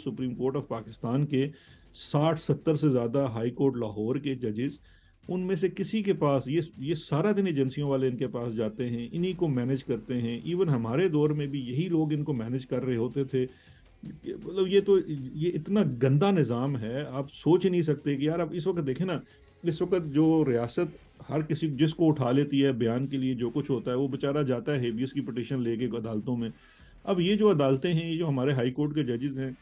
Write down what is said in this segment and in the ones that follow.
Supreme court of Pakistan के 60-70 से ज़्यादा हाई कोर्ट लाहौर के जजेस, उनमें से किसी के पास ये सारा दिन एजेंसियों वाले इनके पास जाते हैं, इन्हीं को मैनेज करते हैं। इवन हमारे दौर में भी यही लोग इनको मैनेज कर रहे होते थे। मतलब ये इतना गंदा निज़ाम है, आप सोच ही नहीं सकते कि यार। अब इस वक्त देखें ना, इस वक्त जो रियासत हर किसी जिसको उठा लेती है बयान के लिए, जो कुछ होता है वो बेचारा जाता है हेबियस की पिटीशन लेके अदालतों में। अब ये जो अदालतें हैं, ये जो हमारे हाई कोर्ट के जजेस हैं,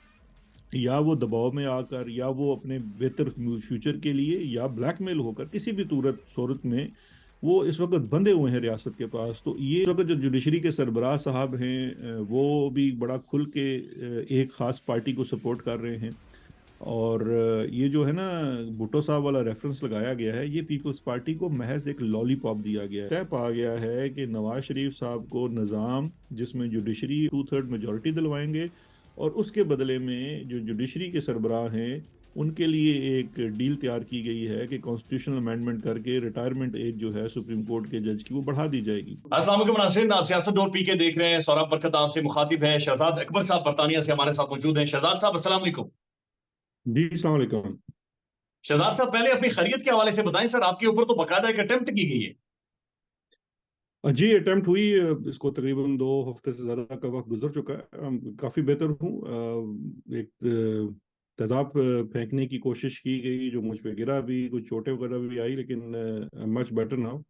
या वो दबाव में आकर, या वो अपने बेहतर फ्यूचर के लिए, या ब्लैकमेल होकर, किसी भी सूरत सूरत में वो इस वक्त बंधे हुए हैं रियासत के पास। तो ये इस वक्त जो जुडिशरी के सरबराह साहब हैं, वो भी बड़ा खुल के एक खास पार्टी को सपोर्ट कर रहे हैं। और ये जो है ना, भुट्टो साहब वाला रेफरेंस लगाया गया है, ये पीपल्स पार्टी को महज एक लॉलीपॉप दिया गया है। तय पा गया है कि नवाज शरीफ साहब को निज़ाम जिसमें जुडिशरी 2/3 मेजोरिटी दिलवाएंगे, और उसके बदले में जो जुडिशरी के सरबराह हैं उनके लिए एक डील तैयार की गई है कि कॉन्स्टिट्यूशनल अमेंडमेंट करके रिटायरमेंट एज जो है सुप्रीम कोर्ट के जज की वो बढ़ा दी जाएगी। अस्सलाम वालेकुम नाज़रीन, आप सियासत डॉट पी के देख रहे हैं। सौरभ बरकत आपसे मुखातिब है। शहजाद अकबर साहब बरतानिया से हमारे साथ मौजूद हैं। शहजाद साहब अस्सलाम वालेकुम। जी अस्सलाम वालेकुम। शहजाद साहब, पहले अपनी खैरियत के हवाले से बताएं। सर, आपके ऊपर तो बाकायदा एक अटेम्प्ट की गई है। जी अटेम्प्ट हुई। इसको तकरीबन 2 हफ्ते से ज़्यादा का वक्त गुजर चुका है। काफ़ी बेहतर हूँ। एक तेज़ाब फेंकने की कोशिश की गई जो मुझ पे गिरा भी, कुछ चोटें वगैरह भी आई, लेकिन मच बेटर नाउ।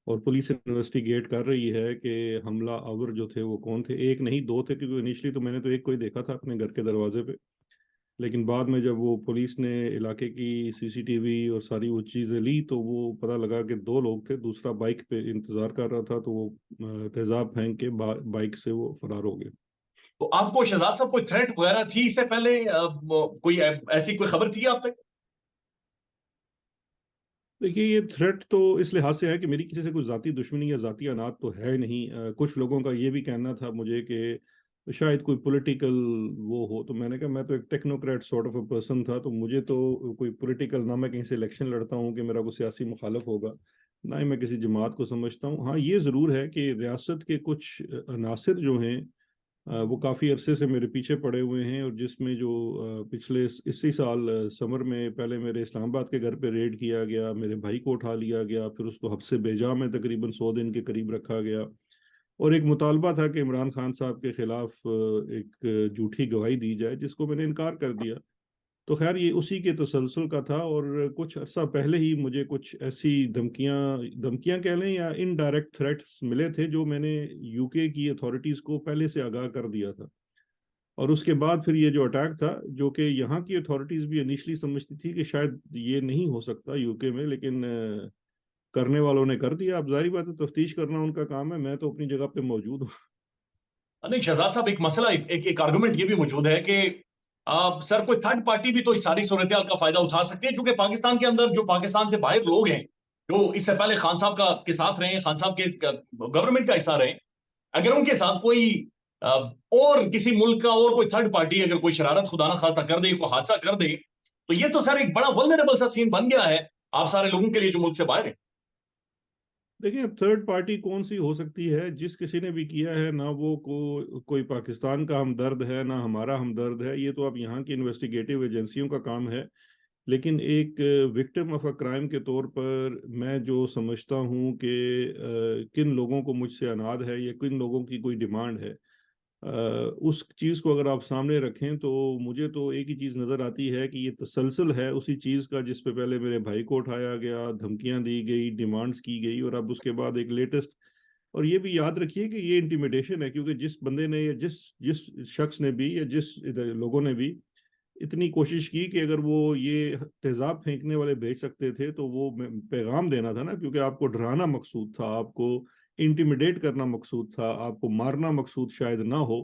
और पुलिस इन्वेस्टिगेट कर रही है कि हमला आवर जो थे वो कौन थे। एक नहीं, दो थे, क्योंकि इनिशली तो मैंने तो एक को ही देखा था अपने घर के दरवाजे पे। लेकिन बाद में जब वो पुलिस ने इलाके की सीसीटीवी और सारी वो चीज़ें ली, तो वो पता लगा कि दो लोग थे, दूसरा बाइक पे इंतजार कर रहा था, तो वो तेजाब फेंक के बाइक से वो फरार हो गए। तो आपको शहजाद साहब कोई थ्रेट वगैरह थी इससे पहले? कोई ऐसी कोई खबर थी आप तक? देखिए, ये थ्रेट तो इस लिहाज से है कि मेरी किसी से कोई जाती दुश्मनी या जाती अनात तो है नहीं। कुछ लोगों का ये भी कहना था मुझे कि शायद कोई पॉलिटिकल वो हो, तो मैंने कहा मैं तो एक technocrat sort of a person था, तो मुझे तो कोई पॉलिटिकल, ना मैं कहीं से इलेक्शन लड़ता हूँ कि मेरा कोई सियासी मुखालफ होगा, ना ही मैं किसी जमात को समझता हूँ। हाँ, ये ज़रूर है कि रियासत के कुछ अनासर जो हैं, वो काफ़ी अरसे से मेरे पीछे पड़े हुए हैं। और जिसमें जो पिछले इसी साल समर में पहले मेरे इस्लामाबाद के घर पे रेड किया गया, मेरे भाई को उठा लिया गया, फिर उसको हब्से बेजा में तकरीबन 100 दिन के करीब रखा गया। और एक मुतालबा था कि इमरान खान साहब के खिलाफ एक झूठी गवाही दी जाए, जिसको मैंने इनकार कर दिया। तो खैर, ये उसी के तसलसल का था। और कुछ अर्सा पहले ही मुझे कुछ ऐसी धमकियां धमकियां कह लें या इनडायरेक्ट थ्रेट्स मिले थे, जो मैंने यूके की अथॉरिटीज को पहले से आगाह कर दिया था। और उसके बाद फिर ये जो अटैक था, जो कि यहाँ की अथॉरिटीज भी इनिशली समझती थी कि शायद ये नहीं हो सकता यूके में, लेकिन करने वालों ने कर दिया। अब जाहिर बात है, तफ्तीश करना उनका काम है, मैं तो अपनी जगह पे मौजूद हूँ। नहीं शहजाद साहब, एक मसला, एक आर्गुमेंट ये भी मौजूद है कि सर, कोई थर्ड पार्टी भी तो इस सारी सूरत का फायदा उठा सकते हैं, क्योंकि पाकिस्तान के अंदर जो पाकिस्तान से बाहर लोग हैं, जो इससे पहले खान साहब का के साथ रहे, खान साहब के गवर्नमेंट का हिस्सा रहे, अगर उनके साथ कोई अ, और किसी मुल्क का और कोई थर्ड पार्टी अगर कोई शरारत खुदा ना खास्ता कर दे, कोई हादसा कर दे, तो ये तो सर एक बड़ा वल्नरेबल सा सीन बन गया है आप सारे लोगों के लिए जो मुल्क से बाहर है। देखिए, अब थर्ड पार्टी कौन सी हो सकती है? जिस किसी ने भी किया है ना, वो कोई पाकिस्तान का हमदर्द है ना हमारा हमदर्द है। ये तो अब यहाँ की इन्वेस्टिगेटिव एजेंसियों का काम है। लेकिन एक विक्टिम ऑफ अ क्राइम के तौर पर मैं जो समझता हूँ कि किन लोगों को मुझसे अनाद है या किन लोगों की कोई डिमांड है, उस चीज़ को अगर आप सामने रखें, तो मुझे तो एक ही चीज़ नज़र आती है कि ये तसलसल है उसी चीज़ का, जिस पे पहले मेरे भाई को उठाया गया, धमकियां दी गई, डिमांड्स की गई, और अब उसके बाद एक लेटेस्ट। और ये भी याद रखिए कि ये इंटिमिडेशन है, क्योंकि जिस बंदे ने या जिस जिस शख्स ने भी या जिस लोगों ने भी इतनी कोशिश की कि अगर वो ये तेजाब फेंकने वाले भेज सकते थे, तो वो पैगाम देना था ना, क्योंकि आपको डराना मकसूद था, आपको इंटिमिडेट करना मकसूद था, आपको मारना मकसूद शायद ना हो।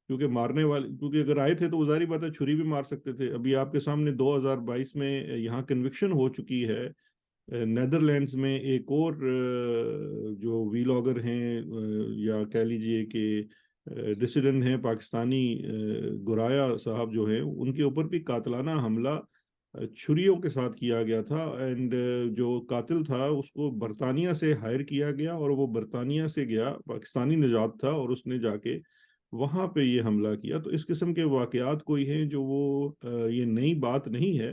क्योंकि मारने वाले, क्योंकि अगर आए थे तो वो जारी बात है छुरी भी मार सकते थे। अभी आपके सामने 2022 में यहाँ कन्विक्शन हो चुकी है। नेदरलैंड्स में एक और जो वीलॉगर हैं, या कह लीजिए कि डिसिडेंट हैं पाकिस्तानी, गुराया साहब जो हैं, उनके ऊपर भी कातलाना हमला छुरियों के साथ किया गया था। एंड जो कातिल था उसको बरतानिया से हायर किया गया, और वो बरतानिया से गया, पाकिस्तानी निजात था, और उसने जाके وہاں پہ یہ حملہ کیا. تو اس قسم کے واقعات کوئی ہیں جو وہ یہ نئی بات نہیں ہے.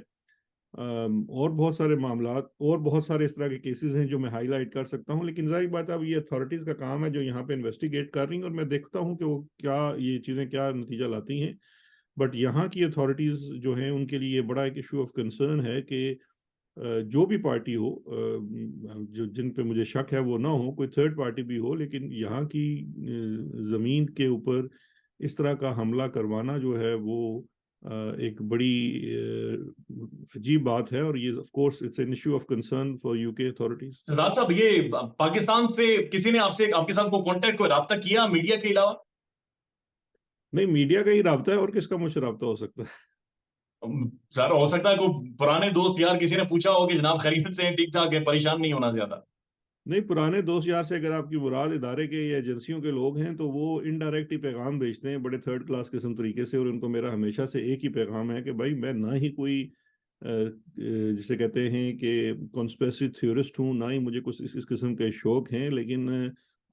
اور بہت سارے معاملات اور بہت سارے اس طرح کے کیسز ہیں جو میں ہائی لائٹ کر سکتا ہوں، لیکن ظاہر بات ہے اب یہ اتھارٹیز کا کام ہے جو یہاں پہ انویسٹیگیٹ کر رہی ہیں، اور میں دیکھتا ہوں کہ وہ کیا یہ چیزیں کیا نتیجہ لاتی ہیں. بٹ یہاں کی اتھارٹیز جو ہیں ان کے لیے بڑا ایک ایشو آف کنسرن ہے کہ جو بھی پارٹی ہو، جو جن پہ مجھے شک ہے وہ نہ ہو، کوئی تھرڈ پارٹی بھی ہو، لیکن یہاں کی زمین کے اوپر اس طرح کا حملہ کروانا جو ہے وہ ایک بڑی عجیب بات ہے، اور یہ of course it's an issue of concern for you کے اتھارٹیز. شہزاد صاحب، یہ پاکستان سے کسی نے آپ کے ساتھ کوئی کانٹیکٹ، کوئی رابطہ کیا میڈیا کے علاوہ؟ نہیں، میڈیا کا ہی رابطہ ہے، اور کس کا مجھ سے رابطہ ہو سکتا ہے؟ ظاہر ہو سکتا ہے کوئی پرانے دوست یار کسی نے پوچھا ہو کہ جناب خیریت سے ہیں، ٹھیک ٹھاک ہے، پریشان نہیں ہونا زیادہ. نہیں، پرانے دوست یار سے اگر آپ کی مراد ادارے کے یا ایجنسیوں کے لوگ ہیں تو وہ انڈائریکٹ ہی پیغام بھیجتے ہیں بڑے تھرڈ کلاس قسم طریقے سے، اور ان کو میرا ہمیشہ سے ایک ہی پیغام ہے کہ بھائی میں نہ ہی کوئی جسے کہتے ہیں کہ کانسپریسی تھیورسٹ ہوں، نہ ہی مجھے کچھ اس قسم کے شوق ہیں، لیکن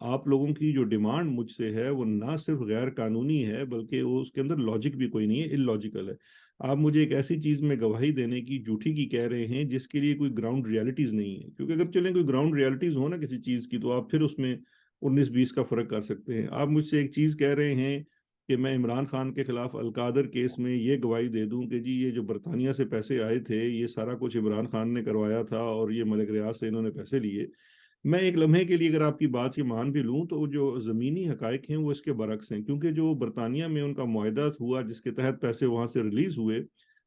آپ لوگوں کی جو ڈیمانڈ مجھ سے ہے وہ نہ صرف غیر قانونی ہے بلکہ وہ اس کے اندر لاجک بھی کوئی نہیں ہے، ان لاجیکل ہے. آپ مجھے ایک ایسی چیز میں گواہی دینے کی جھوٹی کی کہہ رہے ہیں جس کے لیے کوئی گراؤنڈ ریالٹیز نہیں ہے، کیونکہ اگر چلیں کوئی گراؤنڈ ریالٹیز ہو نا کسی چیز کی تو آپ پھر اس میں 19-20 کا فرق کر سکتے ہیں. آپ مجھ سے ایک چیز کہہ رہے ہیں کہ میں عمران خان کے خلاف القادر کیس میں یہ گواہی دے دوں کہ جی یہ جو برطانیہ سے پیسے آئے تھے یہ سارا کچھ عمران خان نے کروایا تھا اور یہ ملک ریاض سے انہوں نے پیسے لیے. میں ایک لمحے کے لیے اگر آپ کی بات یہ مان بھی لوں تو جو زمینی حقائق ہیں وہ اس کے برعکس ہیں، کیونکہ جو برطانیہ میں ان کا معاہدہ ہوا جس کے تحت پیسے وہاں سے ریلیز ہوئے،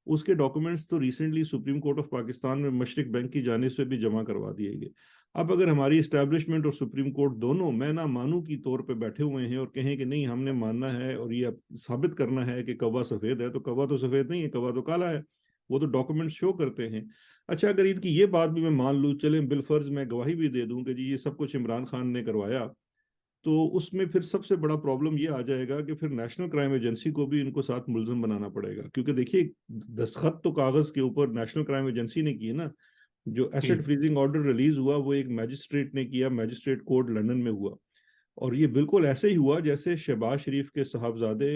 اس کے ڈاکومنٹس تو recently supreme court of Pakistan میں مشرق بینک کی جانب سے بھی جمع کروا دیے گئے. اب اگر ہماری اسٹیبلشمنٹ اور سپریم کورٹ دونوں میں نہ مانوں کی طور پہ بیٹھے ہوئے ہیں اور کہیں کہ نہیں ہم نے ماننا ہے اور یہ ثابت کرنا ہے کہ کوا سفید ہے، تو کوا تو سفید نہیں ہے، کوا تو کالا ہے، وہ تو ڈاکومنٹ شو کرتے ہیں. اچھا، اگر ان کی یہ بات بھی میں مان لوں، چلیں بالفرض میں گواہی بھی دے دوں کہ جی یہ سب کچھ عمران خان نے کروایا، تو اس میں پھر سب سے بڑا پرابلم یہ آ جائے گا کہ پھر نیشنل کرائم ایجنسی کو بھی ان کو ساتھ ملزم بنانا پڑے گا، کیونکہ دیکھیے دستخط تو کاغذ کے اوپر نیشنل کرائم ایجنسی نے کی نا. جو ایسٹ فریزنگ آرڈر ریلیز ہوا وہ ایک میجسٹریٹ نے کیا، میجسٹریٹ کورٹ لندن میں ہوا، اور یہ بالکل ایسے ہی ہوا جیسے شہباز شریف کے صاحبزادے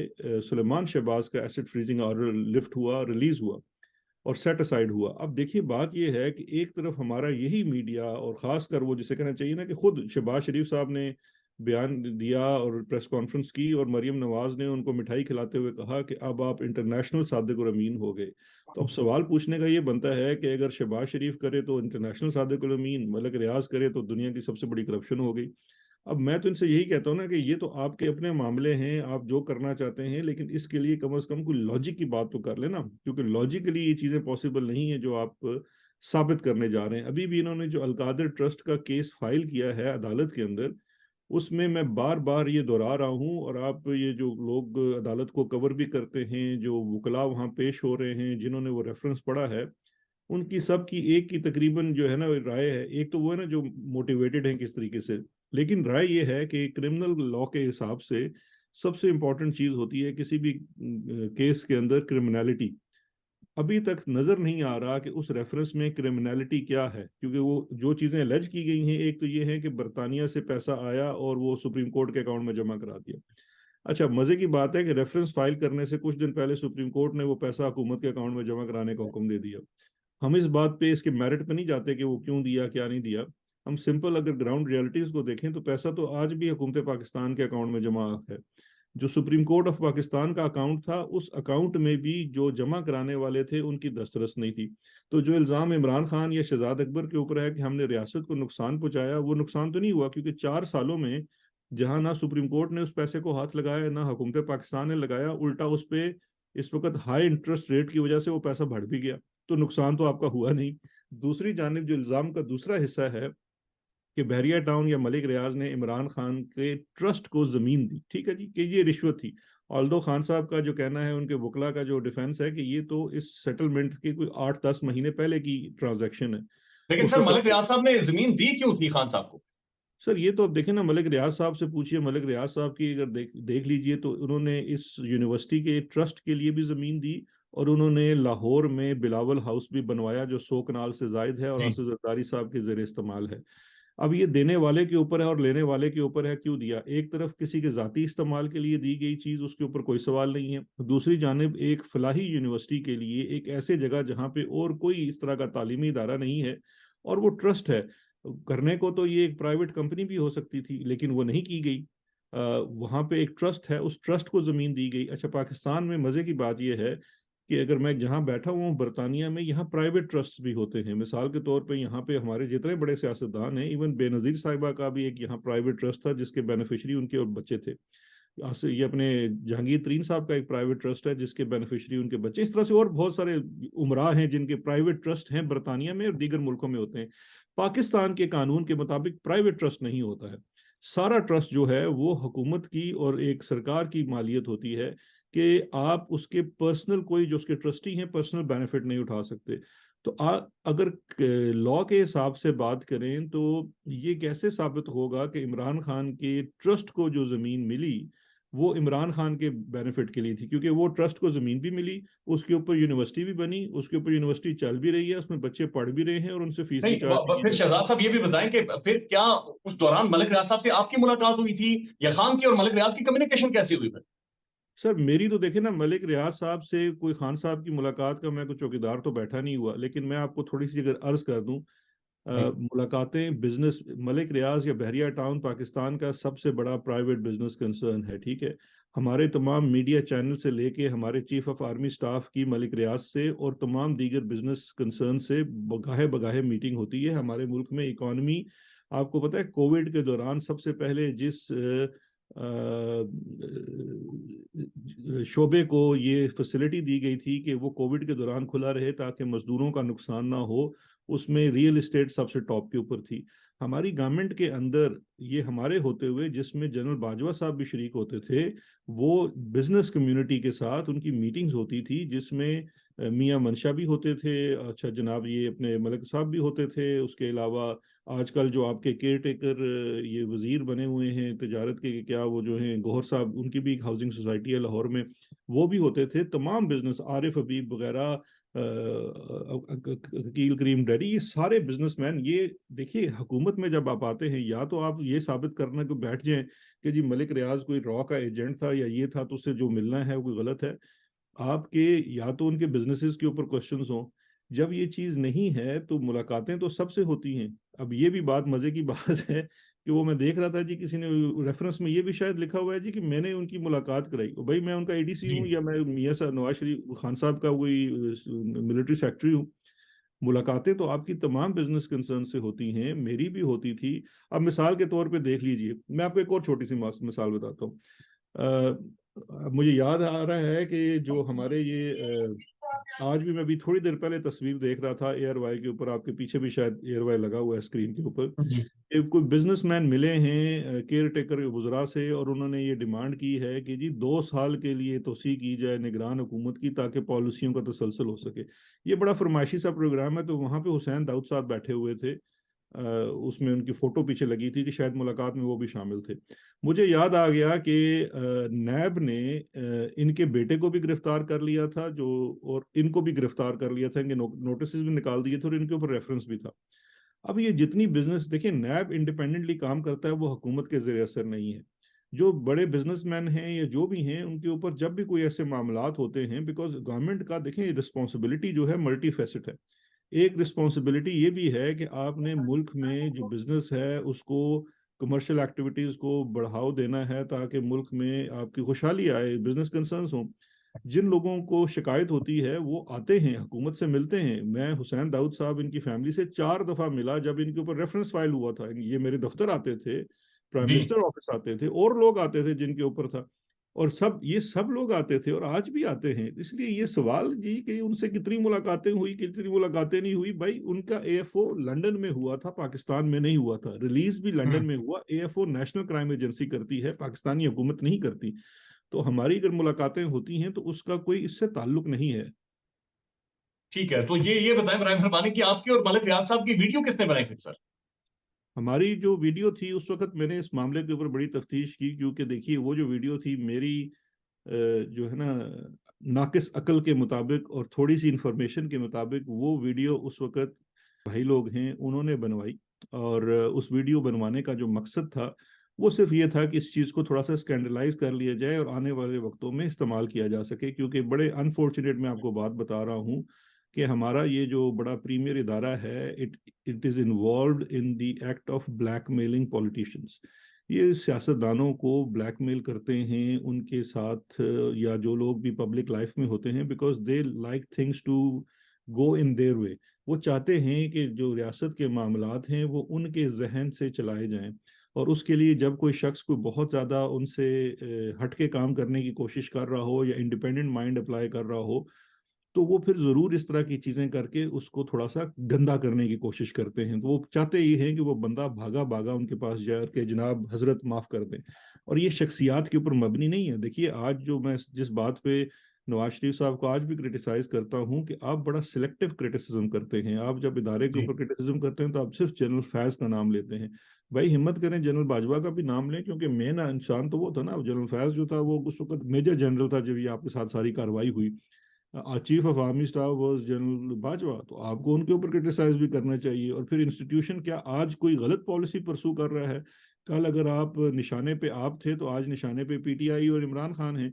سلیمان شہباز کا ایسٹ فریزنگ آرڈر لفٹ ہوا، ریلیز ہوا اور سیٹ اسائڈ ہوا. اب دیکھیے بات یہ ہے کہ ایک طرف ہمارا یہی میڈیا اور خاص کر وہ جسے کہنا چاہیے نا کہ خود شہباز شریف صاحب نے بیان دیا اور پریس کانفرنس کی، اور مریم نواز نے ان کو مٹھائی کھلاتے ہوئے کہا کہ اب آپ انٹرنیشنل صادق الامین ہو گئے. تو اب سوال پوچھنے کا یہ بنتا ہے کہ اگر شہباز شریف کرے تو انٹرنیشنل صادق الامین، ملک ریاض کرے تو دنیا کی سب سے بڑی کرپشن ہو گئی. اب میں تو ان سے یہی کہتا ہوں نا کہ یہ تو آپ کے اپنے معاملے ہیں، آپ جو کرنا چاہتے ہیں، لیکن اس کے لیے کم از کم کوئی لاجک کی بات تو کر لینا، کیونکہ لاجیکلی یہ چیزیں پاسبل نہیں ہیں جو آپ ثابت کرنے جا رہے ہیں. ابھی بھی انہوں نے جو القادر ٹرسٹ کا کیس فائل کیا ہے عدالت کے اندر، اس میں بار بار یہ دہرا رہا ہوں، اور آپ یہ جو لوگ عدالت کو کور بھی کرتے ہیں، جو وکلاء وہاں پیش ہو رہے ہیں جنہوں نے وہ ریفرنس پڑھا ہے، ان کی سب کی ایک کی تقریباً جو ہے نا رائے ہے. ایک تو وہ ہے نا جو موٹیویٹڈ ہیں کس طریقے سے، لیکن رائے یہ ہے کہ کرمنل لا کے حساب سے سب سے امپورٹنٹ چیز ہوتی ہے کسی بھی کیس کے اندر کرمنالٹی. ابھی تک نظر نہیں آ رہا کہ اس ریفرنس میں کرمنالٹی کیا ہے، کیونکہ وہ جو چیزیں الج کی گئی ہیں، ایک تو یہ ہے کہ برطانیہ سے پیسہ آیا اور وہ سپریم کورٹ کے اکاؤنٹ میں جمع کرا دیا. اچھا، مزے کی بات ہے کہ ریفرنس فائل کرنے سے کچھ دن پہلے سپریم کورٹ نے وہ پیسہ حکومت کے اکاؤنٹ میں جمع کرانے کا حکم دے دیا. ہم اس بات پہ اس کے میرٹ پہ نہیں جاتے کہ وہ کیوں دیا کیا نہیں دیا. ہم سمپل اگر گراؤنڈ ریالٹیز کو دیکھیں تو پیسہ تو آج بھی حکومت پاکستان کے اکاؤنٹ میں جمع ہے. جو سپریم کورٹ آف پاکستان کا اکاؤنٹ تھا اس اکاؤنٹ میں بھی جو جمع کرانے والے تھے ان کی دسترس نہیں تھی. تو جو الزام عمران خان یا شہزاد اکبر کے اوپر ہے کہ ہم نے ریاست کو نقصان پہنچایا، وہ نقصان تو نہیں ہوا، کیونکہ 4 سالوں میں جہاں نہ سپریم کورٹ نے اس پیسے کو ہاتھ لگایا نہ حکومت پاکستان نے لگایا، الٹا اس پہ اس وقت ہائی انٹرسٹ ریٹ کی وجہ سے وہ پیسہ بڑھ بھی گیا. تو نقصان تو آپ کا ہوا نہیں. دوسری جانب جو الزام کا دوسرا حصہ ہے کہ بحریہ ٹاؤن یا ملک ریاض نے عمران خان کے ٹرسٹ کو زمین دی، ٹھیک ہے جی، کہ یہ رشوت تھی. آلدو خان صاحب کا جو کہنا ہے، ان کے وکلا کا جو ڈیفنس ہے کہ یہ تو اس سیٹلمنٹ کے کوئی 8-10 مہینے پہلے کی ٹرانزیکشن ہے. لیکن اس سر وقت ملک ریاض صاحب نے زمین دی کیوں تھی خان صاحب کو؟ سر یہ تو اب دیکھیں نا، ملک ریاض صاحب سے پوچھئے. ملک ریاض صاحب کی اگر دیکھ لیجئے تو انہوں نے اس یونیورسٹی کے ٹرسٹ کے لیے بھی زمین دی، اور انہوں نے لاہور میں بلاول ہاؤس بھی بنوایا جو 100 کنال سے زائد ہے اور جی. آصف زرداری صاحب کے زیر استعمال ہے. अब ये देने वाले के ऊपर है और लेने वाले के ऊपर है, क्यों दिया। एक तरफ किसी के जाती इस्तेमाल के लिए दी गई चीज, उसके ऊपर कोई सवाल नहीं है। दूसरी जानिब एक फलाही यूनिवर्सिटी के लिए एक ऐसे जगह जहाँ पे और कोई इस तरह का तालीमी इदारा नहीं है और वो ट्रस्ट है, करने को तो ये एक प्राइवेट कंपनी भी हो सकती थी, लेकिन वो नहीं की गई। वहां पे एक ट्रस्ट है, उस ट्रस्ट को जमीन दी गई। अच्छा, पाकिस्तान में मजे की बात यह है कि अगर मैं जहाँ बैठा हुआ हूँ बरतानिया में, यहाँ प्राइवेट ट्रस्ट भी होते हैं। मिसाल के तौर पे यहाँ पे हमारे जितने बड़े सियासतदान हैं, इवन बेनजीर साहिबा का भी एक यहाँ प्राइवेट ट्रस्ट था जिसके बेनिफिशरी उनके और बच्चे थे। ये अपने जहांगीर तरीन साहब का एक प्राइवेट ट्रस्ट है जिसके बेनिफिशरी उनके बच्चे। इस तरह से और बहुत सारे उमरा हैं जिनके प्राइवेट ट्रस्ट हैं बरतानिया में और दीगर मुल्कों में होते हैं। पाकिस्तान के कानून के मुताबिक प्राइवेट ट्रस्ट नहीं होता है। सारा ट्रस्ट जो है वो हुकूमत की और एक सरकार की मालियत होती है कि आप उसके पर्सनल, कोई जो उसके ट्रस्टी हैं, पर्सनल बेनिफिट नहीं उठा सकते। तो अगर लॉ के हिसाब से बात करें तो ये कैसे साबित होगा कि इमरान खान के ट्रस्ट को जो जमीन मिली वो इमरान खान के बेनिफिट के लिए थी, क्योंकि वो ट्रस्ट को जमीन भी मिली, उसके ऊपर यूनिवर्सिटी भी बनी, उसके ऊपर यूनिवर्सिटी चल भी रही है, उसमें बच्चे पढ़ भी रहे हैं और उनसे फीस भी नहीं, चार्ज की फिर जाती है। शहजाद साहब ये भी बताएं कि फिर क्या उस दौरान मलिक रियाज साहब से आपकी मुलाकात हुई थी, या खान की और मलिक रियाज की कम्युनिकेशन कैसी हुई फिर? सर मेरी तो देखे ना, मलिक रियाज साहब से कोई खान साहब की मुलाकात का मैं कोई चौकीदार तो बैठा नहीं हुआ, लेकिन मैं आपको थोड़ी सी अगर अर्ज कर दूं, जी। मुलाकातें बिजनेस, मलिक रियाज या बहरिया टाउन पाकिस्तान का सबसे बड़ा प्राइवेट बिजनेस कंसर्न है, ठीक है। हमारे तमाम मीडिया चैनल से लेके हमारे चीफ ऑफ आर्मी स्टाफ की मलिक रियाज से और तमाम दीगर बिजनेस कंसर्न से बगाहे बगाहे मीटिंग होती है। हमारे मुल्क में इकॉनमी, आपको पता है कोविड के दौरान सबसे पहले जिस शोबे को ये फैसिलिटी दी गई थी कि वो कोविड के दौरान खुला रहे ताकि मजदूरों का नुकसान ना हो, उसमें रियल एस्टेट सबसे टॉप के ऊपर थी। हमारी गवर्नमेंट के अंदर ये हमारे होते हुए, जिसमें जनरल बाजवा साहब भी शरीक होते थे, वो बिजनेस कम्युनिटी के साथ उनकी मीटिंग्स होती थी जिसमें मियां मनशा भी होते थे, अच्छा जनाब ये अपने मलिक साहब भी होते थे, उसके अलावा आजकल जो आपके केयर टेकर ये वजीर बने हुए हैं तजारत के, क्या वो जो हैं गौहर साहब, उनकी भी एक हाउसिंग सोसाइटी है लाहौर में, वो भी होते थे। तमाम बिजनेस, आरिफ हबीब वगैरह, अकील करीम डैडी, ये सारे बिजनेसमैन, ये देखिए हुकूमत में जब आप आते हैं, या तो आप ये साबित करने को बैठ जाएं कि जी मलिक रियाज कोई रॉ का एजेंट था या ये था, तो उससे जो मिलना है वो कोई गलत है। आपके या तो उनके बिजनेसेस के ऊपर क्वेश्चंस हों, जब ये चीज नहीं है तो मुलाकातें तो सबसे होती हैं। अब ये भी बात मजे की बात है कि वो मैं देख रहा था जी, किसी ने रेफरेंस में ये भी शायद लिखा हुआ है जी कि मैंने उनकी मुलाकात कराई। भाई मैं उनका एडीसी जी। हूँ या मैं मियां साहब नवाज शरीफ खान साहब का कोई मिलिट्री सेक्रेटरी हूँ। मुलाकातें तो आपकी तमाम बिजनेस कंसर्न से होती हैं, मेरी भी होती थी। अब मिसाल के तौर पे देख लीजिए, मैं आपको एक और छोटी सी मिसाल बताता हूँ। अब मुझे याद आ रहा है कि जो हमारे ये आज भी मैं भी थोड़ी देर पहले तस्वीर देख रहा था एयर वाई के ऊपर, आपके पीछे भी शायद एयर वाई लगा हुआ है स्क्रीन के ऊपर। जी। एक कोई बिजनेसमैन मिले हैं केयर टेकर वुजरा से और उन्होंने ये डिमांड की है कि जी 2 साल के लिए तोसी की जाए निगरान हुकूमत की ताकि पॉलिसियों का तसलसल हो सके। ये बड़ा फरमाइशी सा प्रोग्राम है। तो वहाँ पे हुसैन दाऊद साहब बैठे हुए थे, उसमें उनकी फोटो पीछे लगी थी कि शायद मुलाकात में वो भी शामिल थे। मुझे याद आ गया कि नैब ने इनके बेटे को भी गिरफ्तार कर लिया था, जो और इनको भी गिरफ्तार कर लिया था, इनके नोटिस भी निकाल दिए थे और इनके ऊपर रेफरेंस भी था। अब ये जितनी बिजनेस, देखिए नैब इंडिपेंडेंटली काम करता है, वो हुकूमत के ज़ेरे असर नहीं है। जो बड़े बिजनेसमैन हैं या जो भी हैं, उनके ऊपर जब भी कोई ऐसे मामलात होते हैं, बिकॉज गवर्नमेंट का देखें रिस्पॉन्सिबिलिटी जो है मल्टी फेसेट है। एक रिस्पॉन्सिबिलिटी ये भी है कि आपने मुल्क में जो बिजनेस है उसको, कमर्शियल एक्टिविटीज को बढ़ावा देना है ताकि मुल्क में आपकी खुशहाली आए, बिजनेस कंसर्न्स हों। जिन लोगों को शिकायत होती है वो आते हैं हुकूमत से मिलते हैं। मैं हुसैन दाऊद साहब इनकी फैमिली से 4 दफा मिला जब इनके ऊपर रेफरेंस फाइल हुआ था। ये मेरे दफ्तर आते थे, प्राइम जी। मिनिस्टर ऑफिस आते थे और लोग आते थे जिनके ऊपर था, और सब ये सब लोग आते थे और आज भी आते हैं। इसलिए ये सवाल जी कि उनसे कितनी मुलाकातें हुई कितनी मुलाकातें नहीं हुई, भाई उनका एएफओ लंदन में हुआ था, पाकिस्तान में नहीं हुआ था। रिलीज भी लंदन हम्म। में हुआ, एएफओ नेशनल क्राइम एजेंसी करती है, पाकिस्तानी हुकूमत नहीं करती। तो हमारी अगर मुलाकातें होती हैं तो उसका कोई इससे ताल्लुक नहीं है। ठीक है, तो ये बताएं बराए मेहरबानी कि आपकी और मलिक रियाज साहब की वीडियो किसने बनाई फिर सर? हमारी जो वीडियो थी उस वक्त, मैंने इस मामले के ऊपर बड़ी तफ्तीश की, क्योंकि देखिए वो जो वीडियो थी मेरी जो है ना नाकिस अकल के मुताबिक और थोड़ी सी इंफॉर्मेशन के मुताबिक, वो वीडियो उस वक्त भाई लोग हैं उन्होंने बनवाई। اور उस वीडियो बनवाने का जो मकसद था वो सिर्फ ये था कि इस चीज़ को थोड़ा सा स्कैंडलाइज कर लिया जाए और आने वाले वक्तों में इस्तेमाल किया जा सके, क्योंकि बड़े अनफॉर्चुनेट मैं आपको बात बता रहा हूँ कि हमारा ये जो बड़ा प्रीमियर इदारा है, it it is involve in the act of blackmailing politicians. ये सियासतदानों को ब्लैकमेल करते हैं उनके साथ, या जो लोग भी पब्लिक लाइफ में होते हैं, because they like things to go in their way. वो चाहते हैं कि जो रियासत के मामलात हैं वो उनके जहन से चलाए जाएं, और उसके लिए जब कोई शख्स कोई बहुत ज़्यादा उनसे हट के काम करने की कोशिश कर रहा हो या इंडिपेंडेंट माइंड अप्लाई कर रहा हो, तो वो फिर ज़रूर इस तरह की चीज़ें करके उसको थोड़ा सा गंदा करने की कोशिश करते हैं। तो वो चाहते ये हैं कि वो बंदा भागा भागा उनके पास जाए कि जनाब हजरत माफ़ कर दें। और ये शख्सियात के ऊपर मबनी नहीं है। देखिए, आज जो मैं जिस बात पे नवाज शरीफ साहब को आज भी क्रिटिसाइज करता हूँ कि आप बड़ा सिलेक्टिव क्रिटिसिज्म करते हैं। आप जब इदारे के जी। ऊपर क्रिटिसिज्म करते हैं तो आप सिर्फ जनरल फैज का नाम लेते हैं। भाई हिम्मत करें जनरल बाजवा का भी नाम लें, क्योंकि मेन इंसान तो वो था ना। जनरल फैज जो था वो उस वक्त मेजर जनरल था जब ये आपके साथ सारी कार्रवाई हुई। Chief of army staff was general Bajwa, तो आपको उनके ऊपर क्रिटिसाइज भी करना चाहिए। और फिर इंस्टीट्यूशन क्या आज कोई गलत पॉलिसी परसू कर रहा है? कल अगर आप निशाने पे आप थे तो आज निशाने पे पीटीआई और इमरान खान हैं।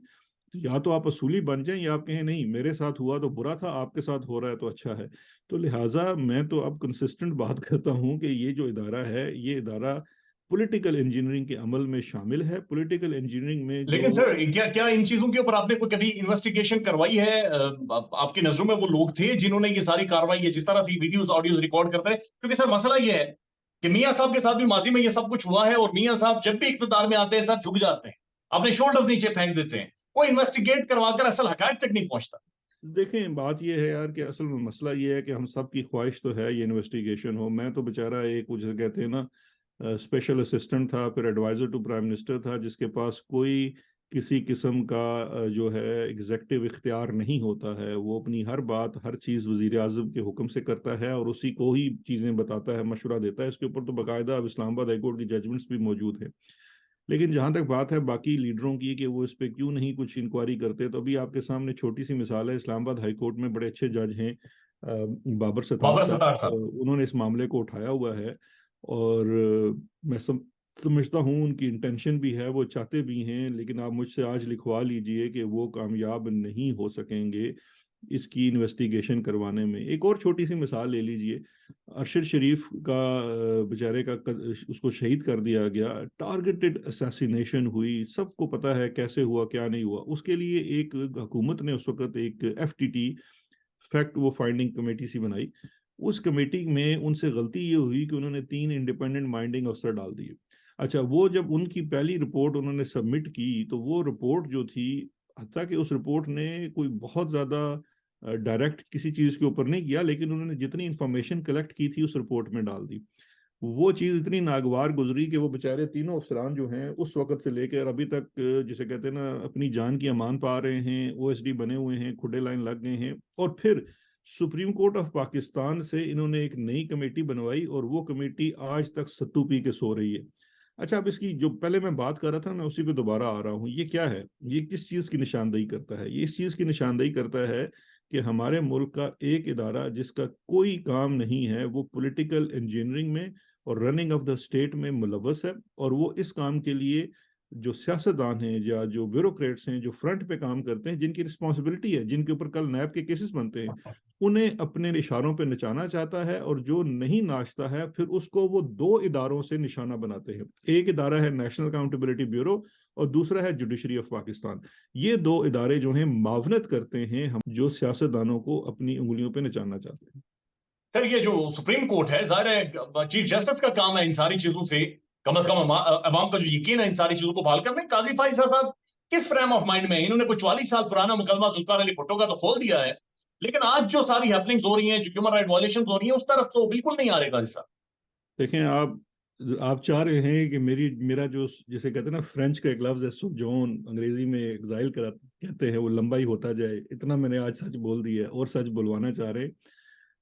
तो या तो आप असूली बन जाएं या आप कहें नहीं मेरे साथ हुआ तो बुरा था, आपके साथ हो रहा है तो अच्छा है। तो लिहाजा मैं तो अब कंसिस्टेंट बात करता हूं कि ये जो इदारा है, ये इदारा पॉलिटिकल इंजीनियरिंग के अमल में शामिल है। पॉलिटिकल इंजीनियरिंग में जो लेकिन सर, क्या क्या इन चीजों के ऊपर आपने कोई कभी इन्वेस्टिगेशन करवाई है? आपकी नजरों में वो लोग थे जिन्होंने ये सारी कार्रवाई, ये जिस तरह से वीडियोस ऑडियोज रिकॉर्ड करते हैं? क्योंकि सर मसला ये है कि मियां साहब के साथ भी माजी में ये सब कुछ हुआ है, और मियां साहब जब भी इख्तियार में आते हैं सर झुक जाते हैं, अपने शोल्डर्स नीचे फेंक देते हैं, कोई इन्वेस्टिगेट करवाकर असल हकायक तक नहीं पहुंचता। देखें, बात यह है यार कि असल में मसला ये है कि हम सब की ख्वाहिश तो है ये इन्वेस्टिगेशन हो। मैं तो बेचारा एक जैसे कहते हैं ना, स्पेशल असिस्टेंट था, फिर एडवाइजर टू प्राइम मिनिस्टर था, जिसके पास कोई किसी किस्म का जो है एग्जेक्टिव इख्तियार नहीं होता है। वो अपनी हर बात हर चीज़ वजीर आजम के हुक्म से करता है और उसी को ही चीज़ें बताता है, मशवरा देता है। इसके ऊपर तो बाकायदा अब इस्लामाबाद हाईकोर्ट की जजमेंट्स भी मौजूद है। लेकिन जहां तक बात है बाकी लीडरों की कि वो इस पे क्यों नहीं कुछ इंक्वायरी करते, तो अभी आपके सामने छोटी सी मिसाल है। इस्लामाबाद हाई कोर्ट में बड़े अच्छे जज हैं, बाबर सतार बाबर साहब। सत्तार साहब। उन्होंने इस मामले को उठाया हुआ है, और मैं समझता हूँ उनकी इंटेंशन भी है, वो चाहते भी हैं। लेकिन आप मुझसे आज लिखवा लीजिए कि वो कामयाब नहीं हो सकेंगे इसकी इन्वेस्टिगेशन करवाने में। एक और छोटी सी मिसाल ले लीजिए, अरशद शरीफ का बेचारे का उसको शहीद कर दिया गया, टारगेटेड असैसिनेशन हुई, सबको पता है कैसे हुआ क्या नहीं हुआ। उसके लिए एक हुकूमत ने उस वक्त एक एफटीटी, फैक्ट वो फाइंडिंग कमेटी सी बनाई। उस कमेटी में उनसे गलती ये हुई कि उन्होंने 3 इंडिपेंडेंट माइंडिंग अफसर डाल दिए। अच्छा, वो जब उनकी पहली रिपोर्ट उन्होंने सबमिट की तो वो रिपोर्ट जो थी, हत्ता कि उस रिपोर्ट ने कोई बहुत ज़्यादा डायरेक्ट किसी चीज़ के ऊपर नहीं किया, लेकिन उन्होंने जितनी इंफॉर्मेशन कलेक्ट की थी उस रिपोर्ट में डाल दी। वो चीज़ इतनी नागवार गुजरी कि वो बेचारे तीनों अफसरान जो हैं उस वक्त से लेकर अभी तक जिसे कहते हैं ना अपनी जान की अमान पा रहे हैं, ओएसडी बने हुए हैं, खुडे लाइन लग गए हैं। और फिर सुप्रीम कोर्ट ऑफ पाकिस्तान से इन्होंने एक नई कमेटी बनवाई और वो कमेटी आज तक सत्तू पी के सो रही है। अच्छा, अब इसकी जो पहले मैं बात कर रहा था मैं उसी पे दोबारा आ रहा हूँ। ये क्या है, ये किस चीज़ की निशानदेही करता है? ये इस चीज़ की निशानदेही करता है कि हमारे मुल्क का एक इदारा जिसका कोई काम नहीं है, वो पॉलिटिकल इंजीनियरिंग में और रनिंग ऑफ द स्टेट में मुलव्वस है। और वो इस काम के लिए जो सियासतदान हैं या जो ब्यूरोक्रेट्स हैं जो फ्रंट पे काम करते हैं, जिनकी रिस्पॉन्सिबिलिटी है, जिनके ऊपर कल नैब के केसेस बनते हैं, उन्हें अपने इशारों पे नचाना चाहता है। और जो नहीं नाचता है फिर उसको वो 2 इदारों से निशाना बनाते हैं। एक इदारा है नेशनल अकाउंटेबिलिटी ब्यूरो और दूसरा है जुडिशरी ऑफ पाकिस्तान। ये 2 इदारे जो हैं मावनत करते हैं हम जो सियासतदानों को अपनी उंगलियों पे नचाना चाहते हैं। सर, ये जो सुप्रीम कोर्ट है, जाहिर है चीफ जस्टिस का काम है इन सारी चीजों से कम से कम अवाम का जो यकीन है इन सारी चीजों को बहाल करना। काजी फाइजा साहब किस फ्रेम ऑफ माइंड में? इन्होंने कोई 44 साल पुराना मुकदमा जुल्फिकार अली भुट्टो का तो खोल दिया है, लेकिन आज जो सारी हैपनिंग्स हो रही हैं, जो ह्यूमन राइट वायलेशन हो रही हैं, उस तरफ तो बिल्कुल नहीं आ रहे काजी साहब। देखें, आप चाह रहे हैं कि मेरा जो जिसे कहते हैं ना फ्रेंच का एक लफ्ज है सुजोन, अंग्रेजी में एग्जाइल करा कहते हैं, वो लंबा ही होता जाए। इतना मैंने आज सच बोल दिया है और सच बुलवाना चाह रहे हैं।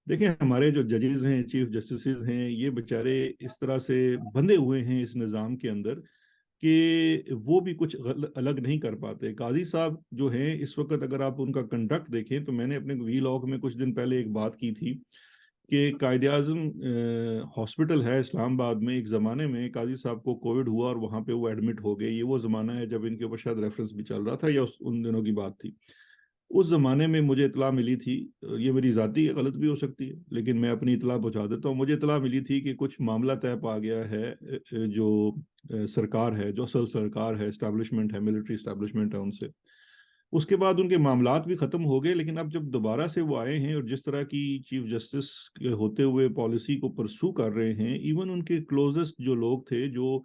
देखिए, हमारे जो जजेस हैं, चीफ जस्टिस हैं, ये बेचारे इस तरह से बंधे हुए हैं इस निज़ाम के अंदर कि वो भी कुछ अलग नहीं कर पाते। काजी साहब जो हैं इस वक्त अगर आप उनका कंडक्ट देखें, तो मैंने अपने वी लॉग में कुछ दिन पहले एक बात की थी کہ قائد اعظم ہاسپٹل ہے اسلام آباد میں، ایک زمانے میں قاضی صاحب کو کووڈ ہوا اور وہاں پہ وہ ایڈمٹ ہو گئے. یہ وہ زمانہ ہے جب ان کے اوپر شاید ریفرنس بھی چل رہا تھا، یا ان دنوں کی بات تھی. اس زمانے میں مجھے اطلاع ملی تھی، یہ میری ذاتی غلط بھی ہو سکتی ہے لیکن میں اپنی اطلاع پہنچا دیتا ہوں. مجھے اطلاع ملی تھی کہ کچھ معاملہ طے پا گیا ہے، جو سرکار ہے، جو اصل سرکار ہے، اسٹیبلشمنٹ ہے، ملٹری اسٹیبلشمنٹ ہے، ان سے. اس کے بعد ان کے معاملات بھی ختم ہو گئے، لیکن اب جب دوبارہ سے وہ آئے ہیں اور جس طرح کی چیف جسٹس کے ہوتے ہوئے پالیسی کو پرسو کر رہے ہیں، ایون ان کے کلوزسٹ جو لوگ تھے، جو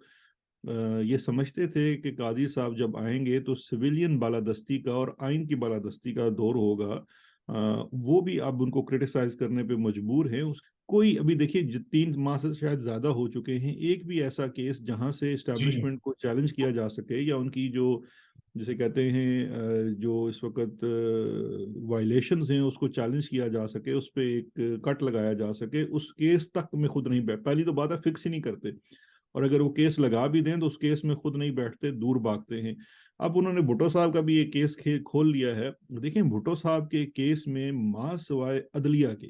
یہ سمجھتے تھے کہ قاضی صاحب جب آئیں گے تو سویلین بالادستی کا اور آئین کی بالادستی کا دور ہوگا، وہ بھی اب ان کو کرٹیسائز کرنے پہ مجبور ہیں. کوئی ابھی دیکھیے 3 ماہ سے شاید زیادہ ہو چکے ہیں، ایک بھی ایسا کیس جہاں سے جی اسٹیبلشمنٹ کو چیلنج کیا جا سکے، یا ان کی جو جسے کہتے ہیں جو اس وقت وائلیشنز ہیں اس کو چیلنج کیا جا سکے، اس پہ ایک کٹ لگایا جا سکے، اس کیس تک میں خود نہیں بیٹھ. پہلی تو بات ہے فکس ہی نہیں کرتے، اور اگر وہ کیس لگا بھی دیں تو اس کیس میں خود نہیں بیٹھتے، دور بھاگتے ہیں. اب انہوں نے بھٹو صاحب کا بھی ایک کیس کھول لیا ہے. دیکھیں بھٹو صاحب کے کیس میں سوائے عدلیہ کے،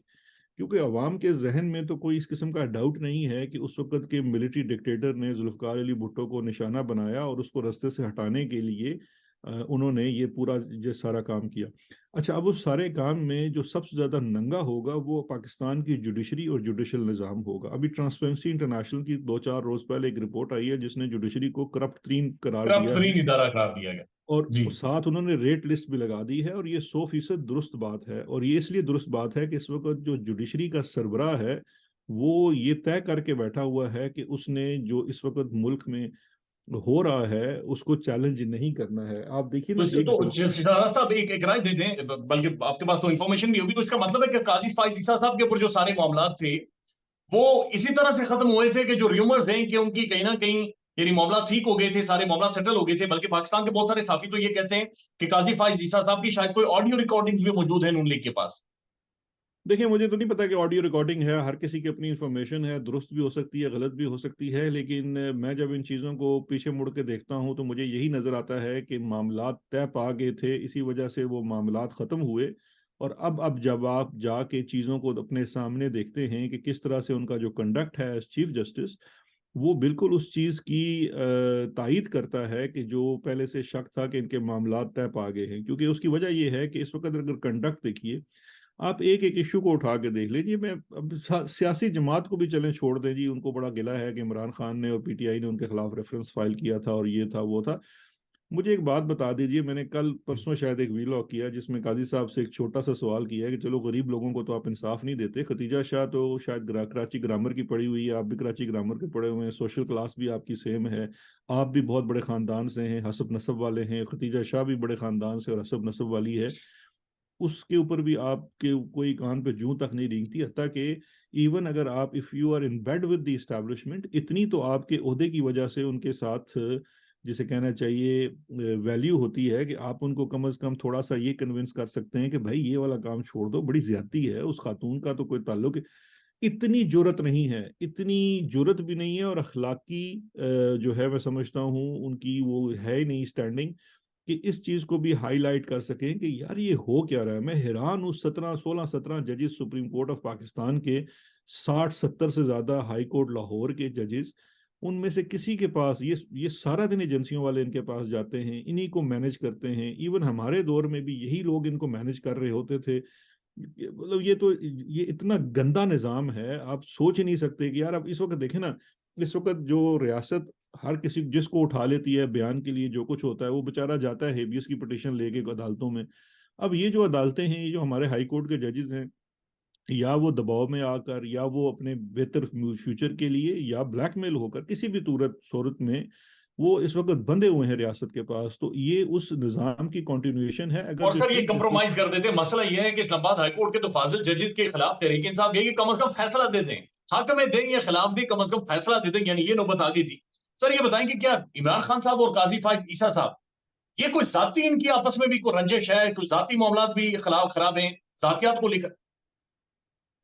کیونکہ عوام کے ذہن میں تو کوئی اس قسم کا ڈاؤٹ نہیں ہے کہ اس وقت کے ملٹری ڈکٹیٹر نے ذوالفقار علی بھٹو کو نشانہ بنایا اور اس کو رستے سے ہٹانے کے لیے انہوں نے یہ پورا یہ سارا کام کیا. اچھا، اب اس سارے کام میں جو سب سے زیادہ ننگا ہوگا وہ پاکستان کی جوڈیشری اور جوڈیشل نظام ہوگا. ابھی ٹرانسپیرنسی انٹرنیشنل کی 2-4 روز پہلے ایک رپورٹ آئی ہے جس نے جوڈیشری کو کرپٹ ترین قرار کرپٹ دیا ہے، ترین ادارہ قرار دیا گیا. اور جی ساتھ انہوں نے ریٹ لسٹ بھی لگا دی ہے. اور یہ 100% درست بات ہے، اور یہ اس لیے درست بات ہے کہ اس وقت جو جوڈیشری کا سربراہ ہے وہ یہ طے کر کے بیٹھا ہوا ہے کہ اس نے جو اس وقت ملک میں ہو رہا ہے اس کو چیلنج نہیں کرنا ہے. آپ دیکھیے نا ایک تو شہزاد صاحب ایک رائے دے دیں، بلکہ آپ کے پاس تو انفارمیشن بھی ہوگی، تو اس کا مطلب ہے کہ قاضی فائز عیسیٰ صاحب کے اوپر جو سارے معاملات تھے وہ اسی طرح سے ختم ہوئے تھے کہ جو ریومرز ہیں کہ ان کی کہیں نہ کہیں یعنی معاملات ٹھیک ہو گئے تھے، سارے معاملات سیٹل ہو گئے تھے، بلکہ پاکستان کے بہت سارے صحافی تو یہ کہتے ہیں کہ قاضی فائز عیسیٰ صاحب کی شاید کوئی آڈیو ریکارڈنگز بھی موجود ہیں نون لیگ کے پاس. دیکھیں مجھے تو نہیں پتا کہ آڈیو ریکارڈنگ ہے، ہر کسی کی اپنی انفارمیشن ہے، درست بھی ہو سکتی ہے، غلط بھی ہو سکتی ہے، لیکن میں جب ان چیزوں کو پیچھے مڑ کے دیکھتا ہوں تو مجھے یہی نظر آتا ہے کہ معاملات طے پا گئے تھے، اسی وجہ سے وہ معاملات ختم ہوئے. اور اب جب آپ جا کے چیزوں کو اپنے سامنے دیکھتے ہیں کہ کس طرح سے ان کا جو کنڈکٹ ہے ایز چیف جسٹس، وہ بالکل اس چیز کی تائید کرتا ہے کہ جو پہلے سے شک تھا کہ ان کے معاملات طے پا گئے ہیں. کیونکہ اس کی وجہ یہ ہے کہ اس وقت اگر کنڈکٹ دیکھیے، آپ ایک ایک ایشو کو اٹھا کے دیکھ لیجیے. میں اب سیاسی جماعت کو بھی چلیں چھوڑ دیں جی، ان کو بڑا گلہ ہے کہ عمران خان نے اور پی ٹی آئی نے ان کے خلاف ریفرنس فائل کیا تھا اور یہ تھا وہ تھا. مجھے ایک بات بتا دیجیے، میں نے کل پرسوں شاید ایک ویلاگ کیا جس میں قاضی صاحب سے ایک چھوٹا سا سوال کیا ہے کہ چلو غریب لوگوں کو تو آپ انصاف نہیں دیتے، ختیجہ شاہ تو شاید کراچی گرامر کی پڑھی ہوئی ہے، آپ بھی کراچی گرامر کے پڑھے ہوئے ہیں، سوشل کلاس بھی آپ کی سیم ہے، آپ بھی بہت بڑے خاندان سے ہیں، حسب نسب والے ہیں، ختیجہ شاہ بھی بڑے خاندان سے اور حسب نسب والی ہے. اس کے اوپر بھی آپ کے کوئی کان پہ جوں تک نہیں رینگتی، حتیٰ کہ ایون اگر آپ if you are in bed with the establishment, اتنی تو آپ کے عہدے کی وجہ سے ان کے ساتھ جسے کہنا چاہیے ویلیو ہوتی ہے کہ آپ ان کو کم از کم تھوڑا سا یہ کنونس کر سکتے ہیں کہ بھائی یہ والا کام چھوڑ دو، بڑی زیادتی ہے، اس خاتون کا تو کوئی تعلق ہے. اتنی جرت نہیں ہے، اتنی جرت بھی نہیں ہے، اور اخلاقی جو ہے میں سمجھتا ہوں ان کی وہ ہے ہی نہیں اسٹینڈنگ کہ اس چیز کو بھی ہائی لائٹ کر سکیں کہ یار یہ ہو کیا رہا ہے. میں حیران ہوں، 16-17 ججز سپریم کورٹ آف پاکستان کے، 60-70 سے زیادہ ہائی کورٹ لاہور کے ججز، ان میں سے کسی کے پاس یہ سارا دن ایجنسیوں والے ان کے پاس جاتے ہیں، انہی کو مینج کرتے ہیں. ایون ہمارے دور میں بھی یہی لوگ ان کو مینج کر رہے ہوتے تھے. مطلب یہ اتنا گندا نظام ہے، آپ سوچ ہی نہیں سکتے کہ یار. اب اس وقت دیکھیں نا، اس وقت جو ریاست ہر کسی جس کو اٹھا لیتی ہے بیان کے لیے جو کچھ ہوتا ہے، وہ بےچارہ جاتا ہے ہیبیس کی پٹیشن لے کے عدالتوں میں. اب یہ جو عدالتیں ہیں، یہ جو ہمارے ہائی کورٹ کے ججز ہیں، یا وہ دباؤ میں آ کر، یا وہ اپنے بہتر فیوچر کے لیے، یا بلیک میل ہو کر، کسی بھی صورت میں وہ اس وقت بندے ہوئے ہیں ریاست کے پاس. تو یہ اس نظام کی کنٹینیوشن ہے. اگر اور جو سر یہ چیف جسٹس، کمپرومائز کر دیتے ہیں. مسئلہ یہ ہے کہ اسلام آباد ہائی کورٹ کے تو فاضل ججز کے خلاف تحریک انصاف گئی کہ کم از کم فیصلہ دے دیں، حاکم دیں یا خلاف دیں، کم از کم فیصلہ دے دیں، یعنی یہ نوبت آ گئی تھی. سر یہ بتائیں کہ کیا عمران خان صاحب اور قاضی فائز عیسیٰ صاحب یہ کوئی ذاتی ان کی آپس میں بھی کوئی رنجش ہے، کوئی ذاتی معاملات بھی خلاف خراب ہیں ذاتیات کو لے کر؟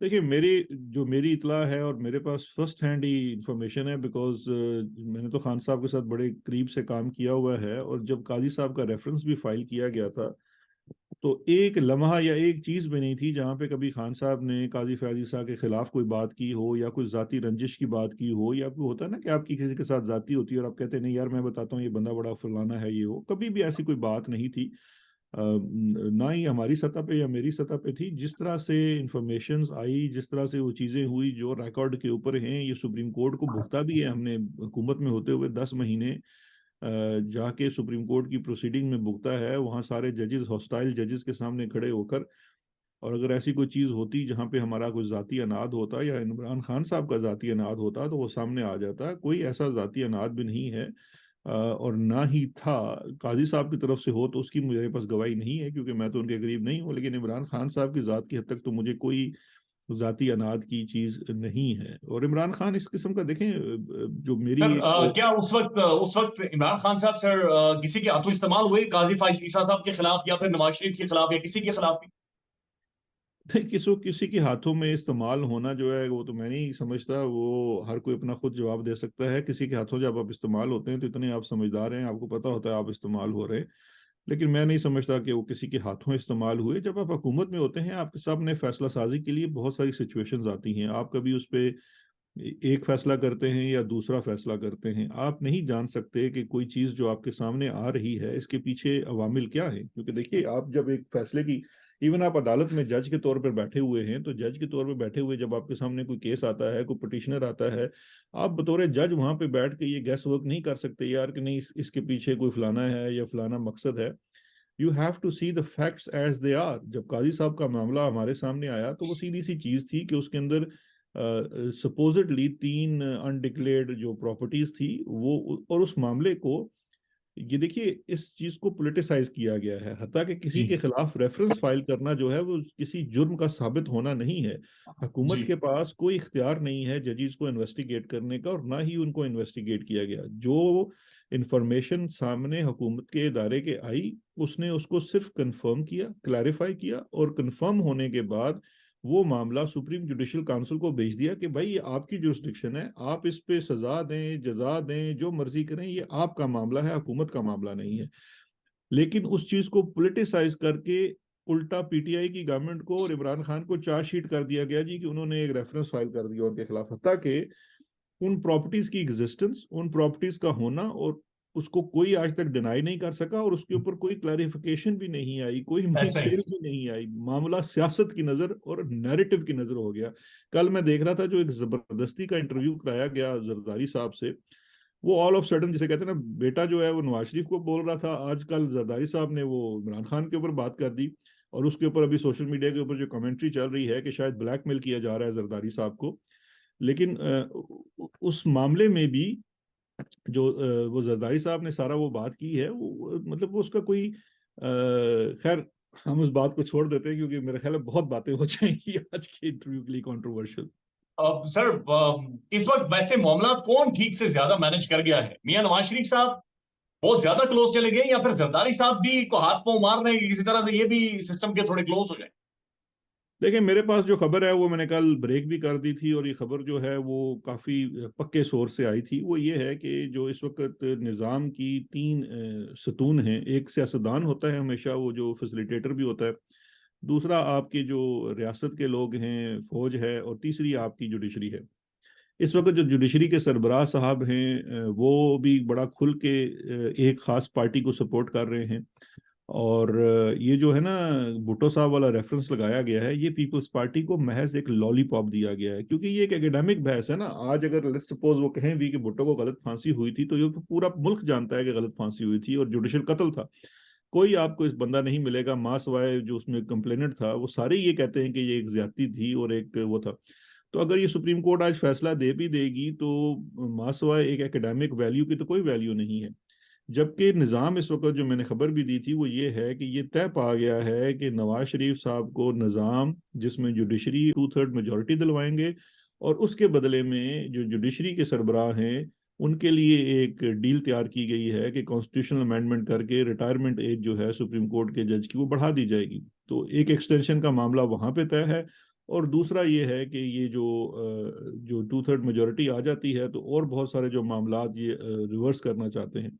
دیکھیے میری اطلاع ہے اور میرے پاس فرسٹ ہینڈ ہی انفارمیشن ہے، بیکاز میں نے تو خان صاحب کے ساتھ بڑے قریب سے کام کیا ہوا ہے. اور جب قاضی صاحب کا ریفرنس بھی فائل کیا گیا تھا تو ایک لمحہ یا ایک چیز بھی نہیں تھی جہاں پہ کبھی خان صاحب نے قاضی فیاض عیسیٰ کے خلاف کوئی بات کی ہو یا کوئی ذاتی رنجش کی بات کی ہو، یا کوئی ہوتا ہے نا کہ آپ کی کسی کے ساتھ ذاتی ہوتی ہے اور آپ کہتے ہیں نہیں یار میں بتاتا ہوں یہ بندہ بڑا فلانا ہے، یہ ہو، کبھی بھی ایسی کوئی بات نہیں تھی۔ نہ ہی ہماری سطح پہ یا میری سطح پہ تھی۔ جس طرح سے انفارمیشنز آئی، جس طرح سے وہ چیزیں ہوئی جو ریکارڈ کے اوپر ہیں، یہ سپریم کورٹ کو بھگتا بھی ہے، ہم نے حکومت میں ہوتے ہوئے 10 مہینے جا کے سپریم کورٹ کی پروسیڈنگ میں بھگتا ہے، وہاں سارے ججز ہاسٹائل ججز کے سامنے کھڑے ہو کر، اور اگر ایسی کوئی چیز ہوتی جہاں پہ ہمارا کوئی ذاتی اناد ہوتا یا عمران خان صاحب کا ذاتی اناد ہوتا تو وہ سامنے آ جاتا۔ کوئی ایسا ذاتی اناد بھی نہیں ہے، اور نہ ہی تھا۔ قاضی صاحب کی طرف سے ہو تو اس کی میرے پاس گواہی نہیں ہے کیونکہ میں تو ان کے قریب نہیں ہوں، لیکن عمران خان صاحب کی ذات کی حد تک تو مجھے کوئی ذاتی اناد کی چیز نہیں ہے۔ اور عمران خان اس قسم کا دیکھیں، جو میری سر ایک کیا اس وقت عمران خان صاحب سر کسی کے ہاتھوں استعمال ہوئے قاضی فائز عیسیٰ صاحب کے خلاف یا پھر نواز شریف کے خلاف یا کسی کے خلاف بھی؟ کسی کے ہاتھوں میں استعمال ہونا جو ہے وہ تو میں نہیں سمجھتا، وہ ہر کوئی اپنا خود جواب دے سکتا ہے۔ کسی کے ہاتھوں جب آپ استعمال ہوتے ہیں تو اتنے آپ سمجھدار ہیں، آپ کو پتا ہوتا ہے آپ استعمال ہو رہے ہیں، لیکن میں نہیں سمجھتا کہ وہ کسی کے ہاتھوں استعمال ہوئے۔ جب آپ حکومت میں ہوتے ہیں آپ کے سامنے فیصلہ سازی کے لیے بہت ساری سچویشنز آتی ہیں، آپ کبھی اس پہ ایک فیصلہ کرتے ہیں یا دوسرا فیصلہ کرتے ہیں، آپ نہیں جان سکتے کہ کوئی چیز جو آپ کے سامنے آ رہی ہے اس کے پیچھے عوامل کیا ہیں، کیونکہ دیکھیے آپ جب ایک فیصلے کی، ایون آپ عدالت میں جج کے طور پر بیٹھے ہوئے ہیں، تو جج کے طور پہ بیٹھے ہوئے جب آپ کے سامنے کوئی کیس آتا ہے، کوئی پٹیشنر آتا ہے، آپ بطور جج وہاں پہ بیٹھ کے یہ گیس ورک نہیں کر سکتے یار کہ نہیں اس کے پیچھے کوئی فلانا ہے یا فلانا مقصد ہے۔ You have to see the facts as they are. جب قاضی صاحب کا معاملہ ہمارے سامنے آیا تو وہ سیدھی سی چیز تھی کہ اس کے اندر سپوزٹلی 3 انڈکلیئرڈ جو پراپرٹیز تھی وہ، اور اس معاملے کو یہ دیکھیے اس چیز کو پولیٹیسائز کیا گیا ہے، حتیٰ کہ کسی جی کے خلاف ریفرنس فائل کرنا جو ہے وہ کسی جرم کا ثابت ہونا نہیں ہے۔ حکومت جی کے پاس کوئی اختیار نہیں ہے ججز کو انویسٹیگیٹ کرنے کا، اور نہ ہی ان کو انویسٹیگیٹ کیا گیا۔ جو انفارمیشن سامنے حکومت کے ادارے کے آئی، اس نے اس کو صرف کنفرم کیا، کلیریفائی کیا، اور کنفرم ہونے کے بعد وہ معاملہ سپریم جوڈیشل کانسل کو بھیج دیا کہ بھائی یہ آپ کی جورسڈکشن ہے، آپ اس پہ سزا دیں، جزا دیں، جو مرضی کریں، یہ آپ کا معاملہ ہے، حکومت کا معاملہ نہیں ہے۔ لیکن اس چیز کو پولیٹیسائز کر کے الٹا پی ٹی آئی کی گورنمنٹ کو اور عمران خان کو چارج شیٹ کر دیا گیا جی کہ انہوں نے ایک ریفرنس فائل کر دیا ان کے خلاف، حتیٰ کہ ان پراپرٹیز کی ایگزسٹنس، ان پراپرٹیز کا ہونا، اور اس کو کوئی آج تک ڈینائی نہیں کر سکا، اور اس کے اوپر کوئی کلیریفیکیشن بھی نہیں آئی، کوئی ایسا ہی میچیر بھی نہیں آئی۔ معاملہ سیاست کی نظر اور نیریٹو کی نظر ہو گیا۔ کل میں دیکھ رہا تھا جو ایک زبردستی کا انٹرویو کرایا گیا زرداری صاحب سے، وہ آل آف سڈن جسے کہتے ہیں نا بیٹا جو ہے وہ نواز شریف کو بول رہا تھا، آج کل زرداری صاحب نے وہ عمران خان کے اوپر بات کر دی، اور اس کے اوپر ابھی سوشل میڈیا کے اوپر جو کمنٹری چل رہی ہے کہ شاید بلیک میل کیا جا رہا ہے زرداری صاحب کو۔ لیکن اس معاملے میں بھی جو وہ زرداری صاحب نے سارا وہ بات کی ہے، وہ مطلب وہ اس کا کوئی خیر ہم اس بات کو چھوڑ دیتے ہیں کیونکہ میرا خیال ہے بہت باتیں ہو جائیں گی آج کے انٹرویو کے لیے کنٹروورشل۔ سر اس وقت ویسے معاملات کون ٹھیک سے زیادہ مینج کر گیا ہے؟ میاں نواز شریف صاحب بہت زیادہ کلوز چلے گئے یا پھر زرداری صاحب بھی کو ہاتھ پاؤں مار رہے ہیں کہ کسی طرح سے یہ بھی سسٹم کے تھوڑے کلوز ہو جائیں؟ دیکھیں میرے پاس جو خبر ہے وہ میں نے کل بریک بھی کر دی تھی، اور یہ خبر جو ہے وہ کافی پکے سورس سے آئی تھی۔ وہ یہ ہے کہ جو اس وقت نظام کی 3 ستون ہیں، ایک سیاستدان ہوتا ہے ہمیشہ، وہ جو فیسیلیٹیٹر بھی ہوتا ہے، دوسرا آپ کے جو ریاست کے لوگ ہیں، فوج ہے، اور تیسری آپ کی جوڈیشری ہے۔ اس وقت جو جوڈیشری کے سربراہ صاحب ہیں وہ بھی بڑا کھل کے ایک خاص پارٹی کو سپورٹ کر رہے ہیں، اور یہ جو ہے نا بھٹو صاحب والا ریفرنس لگایا گیا ہے، یہ پیپلز پارٹی کو محض ایک لالی پاپ دیا گیا ہے، کیونکہ یہ ایک ایکیڈیمک بحث ہے نا۔ آج اگر لیٹس سپوز وہ کہیں بھی کہ بھٹو کو غلط پھانسی ہوئی تھی تو یہ تو پورا ملک جانتا ہے کہ غلط پھانسی ہوئی تھی اور جوڈیشل قتل تھا۔ کوئی آپ کو اس بندہ نہیں ملے گا ماں سوائے جو اس میں کمپلیننٹ تھا، وہ سارے یہ کہتے ہیں کہ یہ ایک زیادتی تھی اور ایک وہ تھا۔ تو اگر یہ سپریم کورٹ آج فیصلہ دے بھی دے گی تو ماں سوائے ایک ایکیڈیمک ویلیو کی تو کوئی ویلیو نہیں ہے۔ جبکہ نظام اس وقت جو میں نے خبر بھی دی تھی وہ یہ ہے کہ یہ طے پا گیا ہے کہ نواز شریف صاحب کو نظام جس میں جوڈیشری 2/3 میجورٹی دلوائیں گے، اور اس کے بدلے میں جو جوڈیشری کے سربراہ ہیں ان کے لیے ایک ڈیل تیار کی گئی ہے کہ کانسٹیٹیوشنل امینڈمنٹ کر کے ریٹائرمنٹ ایج جو ہے سپریم کورٹ کے جج کی وہ بڑھا دی جائے گی۔ تو ایک ایکسٹینشن کا معاملہ وہاں پہ طے ہے، اور دوسرا یہ ہے کہ یہ جو 2/3 میجورٹی آ جاتی ہے تو اور بہت سارے جو معاملات یہ ریورس کرنا چاہتے ہیں۔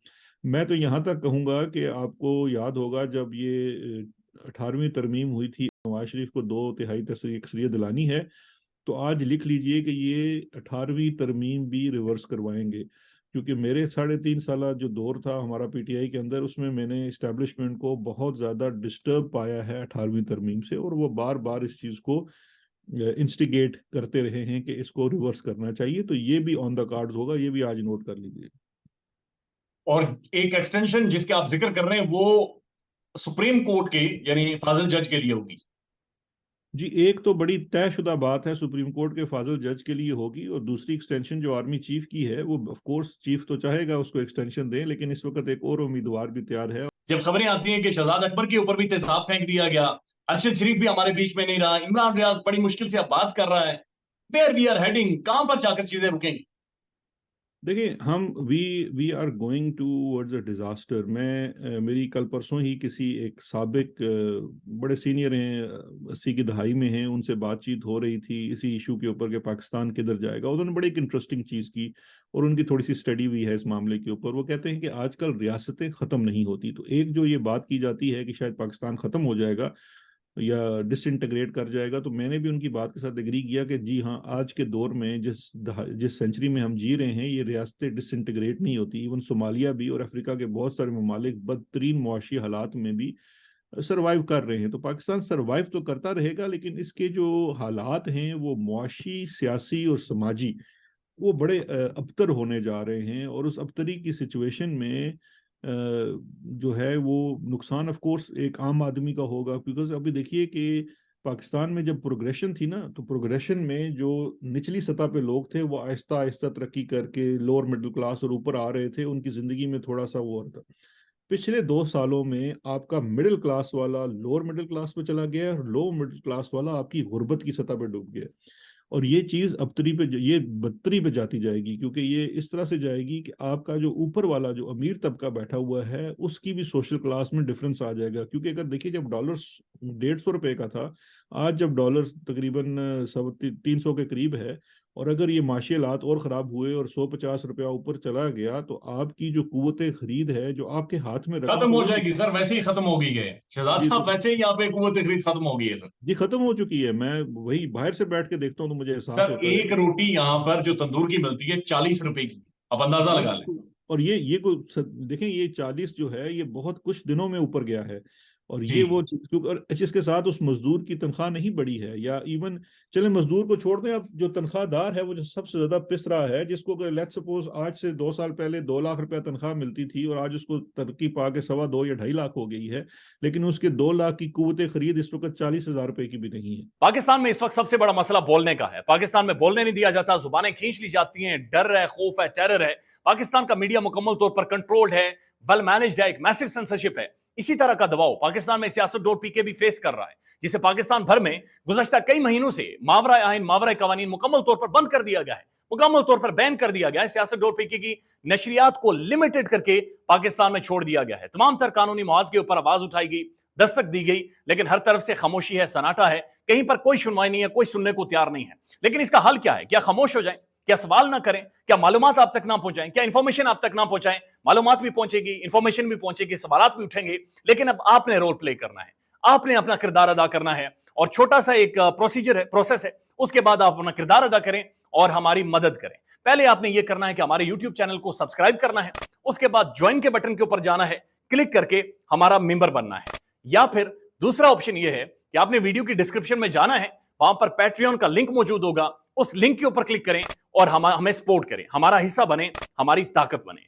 میں تو یہاں تک کہوں گا کہ آپ کو یاد ہوگا جب یہ 18वीं तरमीम हुई थी, नवाज शरीफ को 2/3 अक्सरियत दिलानी है, तो आज लिख लीजिए कि ये 18वीं तरमीम भी रिवर्स करवाएंगे। क्योंकि मेरे 3.5 साल जो दौर था हमारा पीटीआई के अंदर, उसमें मैंने इस्टेब्लिशमेंट को बहुत ज़्यादा डिस्टर्ब पाया है 18वीं तरमीम से, और वो बार बार इस चीज़ को इंस्टिगेट करते रहे हैं कि इसको रिवर्स करना चाहिए। तो ये भी ऑन द कार्ड्स होगा, ये भी आज नोट कर लीजिए। और एक एक्सटेंशन जिसके आप जिक्र कर रहे हैं वो सुप्रीम कोर्ट के यानी फाजिल जज के लिए होगी। जी, एक तो बड़ी तयशुदा बात है, सुप्रीम कोर्ट के फाजिल जज के लिए होगी, और दूसरी एक्सटेंशन जो आर्मी चीफ की है, वो ऑफ कोर्स चीफ तो चाहेगा उसको एक्सटेंशन दें, लेकिन इस वक्त एक और उम्मीदवार भी तैयार है। जब खबरें आती हैं कि शहजाद अकबर के ऊपर भी तेजाब फेंक दिया गया, अरशद शरीफ भी हमारे बीच में नहीं रहा, इमरान रियाज बड़ी मुश्किल से अब बात कर रहा है, वेयर वी आर हेडिंग, कहां पर जाकर चीजें रुकेंगी? देखिए, हम we are going towards a disaster. मेरी कल परसों ही किसी एक साबिक बड़े सीनियर हैं, 80 की दहाई में हैं, उनसे बातचीत हो रही थी इसी इशू के ऊपर कि पाकिस्तान किधर जाएगा। उन्होंने बड़ी एक इंटरेस्टिंग चीज़ की, और उनकी थोड़ी सी स्टडी भी है इस मामले के ऊपर। वो कहते हैं कि आजकल रियासतें ख़त्म नहीं होती। तो एक जो ये बात की जाती है कि शायद पाकिस्तान ख़त्म हो जाएगा या डिसइंटीग्रेट कर जाएगा, तो मैंने भी उनकी बात के साथ एग्री किया कि जी हाँ, आज के दौर में जिस सेंचुरी में हम जी रहे हैं, ये रियासतें डिसइंटीग्रेट नहीं होती। इवन सोमालिया भी और अफ्रीका के बहुत सारे ममालिक बदतरीन मुआशी हालात में भी सरवाइव कर रहे हैं। तो पाकिस्तान सरवाइव तो करता रहेगा, लेकिन इसके जो हालात हैं वो मुआशी, सियासी और समाजी, वो बड़े अबतर होने जा रहे हैं। और उस अबतरी की सिचुएशन में जो है वो नुकसान ऑफ कोर्स एक आम आदमी का होगा। बिकॉज अभी देखिए कि पाकिस्तान में जब प्रोग्रेशन थी ना, तो प्रोग्रेशन में जो निचली सतह पे लोग थे वो आहिस्ता आहिस्ता तरक्की करके लोअर मिडिल क्लास और ऊपर आ रहे थे, उनकी जिंदगी में थोड़ा सा वो था। पिछले 2 सालों में आपका मिडिल क्लास वाला लोअर मिडिल क्लास पे चला गया, और लो मिडिल क्लास वाला आपकी गुर्बत की सतह पे डूब गया। और ये चीज अबतरी पे, ये बदतरी पे जाती जाएगी, क्योंकि ये इस तरह से जाएगी कि आपका जो ऊपर वाला जो अमीर तबका बैठा हुआ है, उसकी भी सोशल क्लास में डिफरेंस आ जाएगा। क्योंकि अगर देखिए, जब डॉलर 150 रुपए का था, आज जब डॉलर तकरीबन 300 के करीब है, और अगर ये माशी हालात और ख़राब हुए और 150 रुपया ऊपर चला गया, तो आपकी जो कुव्वत खरीद है, जो आपके हाथ में रकम खत्म तो हो वो जाएगी सर, वैसे ही खत्म हो गई है शहजाद जी साहब, वैसे ही यहाँ पे कुव्वत खरीद खत्म हो गई है सर। जी खत्म हो चुकी है। मैं वही बाहर से बैठ के देखता हूँ तो मुझे एहसास सर होता है एक कि रोटी यहाँ पर जो तंदूर की मिलती है 40 रुपए की, अब अंदाजा जी लगा लें। बिल्कुल। और ये देखें, ये 40 जो है, ये बहुत कुछ दिनों में ऊपर गया है। और जी ये वो चीज, क्योंकि और इसके साथ उस मजदूर की तनख्वाह नहीं बढ़ी है, या इवन चले मजदूर को छोड़ दें, अब जो तनख्वाहदार है वो जो सबसे ज्यादा पिस रहा है, जिसको अगर लेट सपोज आज से 2 साल पहले 2 लाख रुपया तनख्वाह मिलती थी, और आज उसको तरक्की पा के 2.25 या 2.5 लाख हो गई है, लेकिन उसके 2 लाख की कुव्वत खरीद इस वक्त 40,000 रुपए की भी नहीं है। पाकिस्तान में इस वक्त सबसे बड़ा मसला बोलने का है। पाकिस्तान में बोलने नहीं दिया जाता, जुबानें खींच ली जाती हैं, डर है, खौफ है, टेरर है। पाकिस्तान का मीडिया मुकम्मल तौर पर कंट्रोल्ड है, वेल मैनेज्ड है, एक मैसिव सेंसरशिप है। इसी तरह का दबाव पाकिस्तान में siyaset.pk भी फेस कर रहा है, जिसे पाकिस्तान भर में गुज़श्ता कई महीनों से मावरा आइन, मावरा कवानीन मुकम्मल तौर पर बंद कर दिया गया है, मुकम्मल तौर पर बैन कर दिया गया है। siyaset.pk की नशरियात को लिमिटेड करके पाकिस्तान में छोड़ दिया गया है। तमाम तर कानूनी मुआवजे के ऊपर आवाज उठाई गई, दस्तक दी गई, लेकिन हर तरफ से खामोशी है, सन्नाटा है, कहीं पर कोई सुनवाई नहीं है, कोई सुनने को तैयार नहीं है। लेकिन इसका हल क्या है? क्या खामोश हो जाएं? क्या सवाल ना करें? क्या मालूमात आप तक ना पहुंचाएं? क्या इंफॉर्मेशन आप तक ना पहुंचाएं? मालूमात भी पहुंचेगी, इंफॉर्मेशन भी पहुंचेगी, सवालात भी उठेंगे, लेकिन अब आपने रोल प्ले करना है, आपने अपना किरदार अदा करना है। और छोटा सा एक प्रोसीजर है, प्रोसेस है, उसके बाद आप अपना किरदार अदा करें और हमारी मदद करें। पहले आपने यह करना है कि हमारे यूट्यूब चैनल को सब्सक्राइब करना है, उसके बाद ज्वाइन के बटन के ऊपर जाना है, क्लिक करके हमारा मेंबर बनना है। या फिर दूसरा ऑप्शन यह है कि आपने वीडियो की डिस्क्रिप्शन में जाना है, वहां पर पैट्रियन का लिंक मौजूद होगा, उस लिंक के ऊपर क्लिक करें और हमें सपोर्ट करें, हमारा हिस्सा बने, हमारी ताकत बने।